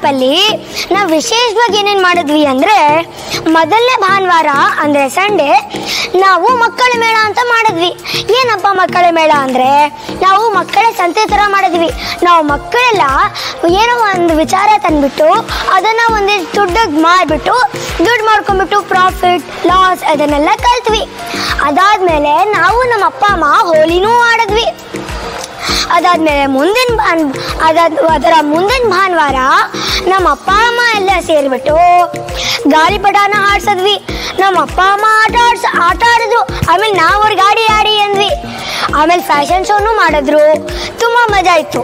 ಕ್ಯಾಂಪಲ್ಲಿ ನಾವು ವಿಶೇಷವಾಗಿ ಏನೇನು ಮಾಡಿದ್ವಿ ಅಂದರೆ, ಮೊದಲನೇ ಭಾನುವಾರ ಅಂದರೆ ಸಂಡೇ ನಾವು ಮಕ್ಕಳ ಮೇಳ ಅಂತ ಮಾಡಿದ್ವಿ. ಏನಪ್ಪ ಮಕ್ಕಳ ಮೇಳ ಅಂದರೆ, ನಾವು ಮಕ್ಕಳ ಸಂತೆ ಥರ ಮಾಡಿದ್ವಿ. ನಾವು ಮಕ್ಕಳೆಲ್ಲ ಏನೋ ಒಂದು ವಿಚಾರ ತಂದುಬಿಟ್ಟು ಅದನ್ನು ಒಂದಿಷ್ಟು ದುಡ್ಡಿಗೆ ಮಾರಿಬಿಟ್ಟು ದುಡ್ಡು ಮಾಡ್ಕೊಂಡ್ಬಿಟ್ಟು ಪ್ರಾಫಿಟ್ ಲಾಸ್ ಅದನ್ನೆಲ್ಲ ಕಲ್ತ್ವಿ. ಅದಾದಮೇಲೆ ನಾವು ನಮ್ಮ ಅಪ್ಪ ಅಮ್ಮ ಹೋಳಿನೂ ಆಡಿದ್ವಿ. ಅದಾದಮೇಲೆ ಅದರ ಮುಂದಿನ ಭಾನುವಾರ ನಮ್ಮ ಅಪ್ಪ ಅಮ್ಮ ಎಲ್ಲ ಸೇರಿಬಿಟ್ಟು ಗಾಳಿಪಟನ ಆಡ್ಸಿದ್ವಿ. ನಮ್ಮ ಅಪ್ಪ ಅಮ್ಮ ಆಟ ಆಡಿದ್ರು. ಆಮೇಲೆ ನಾವು ಅವ್ರ ಗಾಡಿ ಆಡಿ ಅಂದ್ವಿ. ಆಮೇಲೆ ಫ್ಯಾಷನ್ ಶೋನು ಮಾಡಿದ್ರು. ತುಂಬ ಮಜಾ ಇತ್ತು.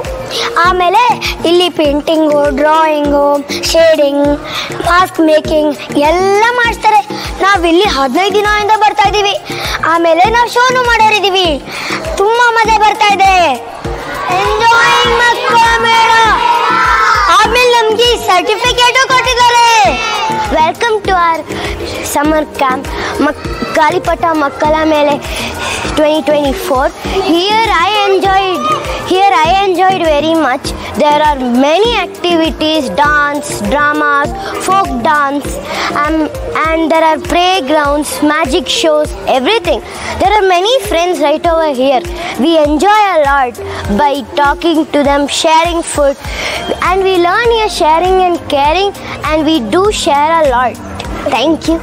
ಆಮೇಲೆ ಇಲ್ಲಿ painting, drawing, shading, mask making ಎಲ್ಲ ಮಾಡಿಸ್ತಾರೆ. ನಾವಿಲ್ಲಿ 15 ದಿನದಿಂದ ಬರ್ತಾ ಇದ್ದೀವಿ. ಆಮೇಲೆ ನಾವು ಶೋನು ಮಾಡೋರಿದ್ದೀವಿ. ತುಂಬ ಮಜಾ ಬರ್ತಾ ಇದೆ. ಎಂಜಾಯಿಂಗ್ ಮಕ್ಕಳ ಮೇಳ. ಆಮೇಲೆ ನಮಗೆ ಸರ್ಟಿಫಿಕೇಟು ಕೊಟ್ಟಿದ್ದಾರೆ. Welcome to our summer camp Galipata ಮಕ್ಕಳ ಮೇಲೆ 2024. Here I enjoyed very much. There are many activities, dance, dramas, folk dance, and there are playgrounds, magic shows, everything. There are many friends right over here. We enjoy a lot by talking to them, sharing food, and we learn here sharing and caring, and we do share a lot. Thank you.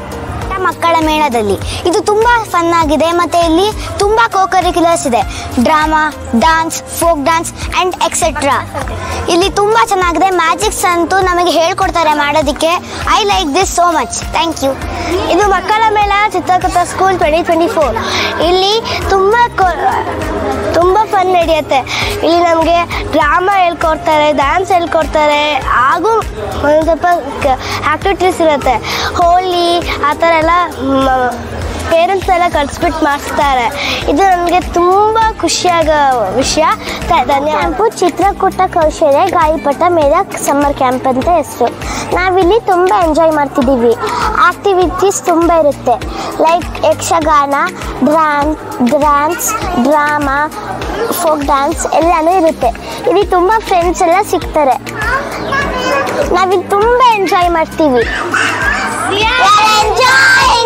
ಮಕ್ಕಳ ಮೇಳದಲ್ಲಿ ಇದು ತುಂಬ fun ಆಗಿದೆ. ಮತ್ತು ಇಲ್ಲಿ ತುಂಬ cocurriculars ಇದೆ. Drama, dance, folk dance and etcetera. ಇಲ್ಲಿ ತುಂಬ ಚೆನ್ನಾಗಿದೆ. ಮ್ಯಾಜಿಕ್ಸ್ ಅಂತೂ ನಮಗೆ ಹೇಳ್ಕೊಡ್ತಾರೆ ಮಾಡೋದಕ್ಕೆ. I like this so much. Thank you. ಇದು ಮಕ್ಕಳ ಮೇಳ ಚಿತ್ರಕಥಾ ಸ್ಕೂಲ್ 2024. ಇಲ್ಲಿ ತುಂಬ ಫನ್ ನಡೆಯುತ್ತೆ. ಇಲ್ಲಿ ನಮಗೆ ಡ್ರಾಮಾ ಹೇಳ್ಕೊಡ್ತಾರೆ, ಡ್ಯಾನ್ಸ್ ಹೇಳ್ಕೊಡ್ತಾರೆ, ಹಾಗೂ ಒಂದು ಸ್ವಲ್ಪ ಆ್ಯಕ್ಟಿವಿಟೀಸ್ ಇರುತ್ತೆ. ಹೋಳಿ ಆ ಥರ ಎಲ್ಲ ಪೇರೆಂಟ್ಸ್ ಎಲ್ಲ ಕಳಿಸ್ಬಿಟ್ಟು ಮಾಡಿಸ್ತಾರೆ. ಇದು ನನಗೆ ತುಂಬ ಖುಷಿಯಾಗೋ ವಿಷಯ. ಧನ್ಯವಾದ. ಚಿತ್ರಕೂಟ ಕೌಶಲ್ಯ ಗಾಳಿಪಟ ಮೇಳ ಸಮ್ಮರ್ ಕ್ಯಾಂಪ್ ಅಂತ ಹೆಸರು. ನಾವಿಲ್ಲಿ ತುಂಬ ಎಂಜಾಯ್ ಮಾಡ್ತಿದ್ದೀವಿ. ಆ್ಯಕ್ಟಿವಿಟೀಸ್ ತುಂಬ ಇರುತ್ತೆ. Like Yakshagana, dance, drama, folk dance ಎಲ್ಲನೂ ಇರುತ್ತೆ. ಇಲ್ಲಿ ತುಂಬ ಫ್ರೆಂಡ್ಸ್ ಎಲ್ಲ ಸಿಗ್ತಾರೆ. ನಾವಿಲ್ಲಿ ತುಂಬ ಎಂಜಾಯ್ ಮಾಡ್ತೀವಿ. Enjoy!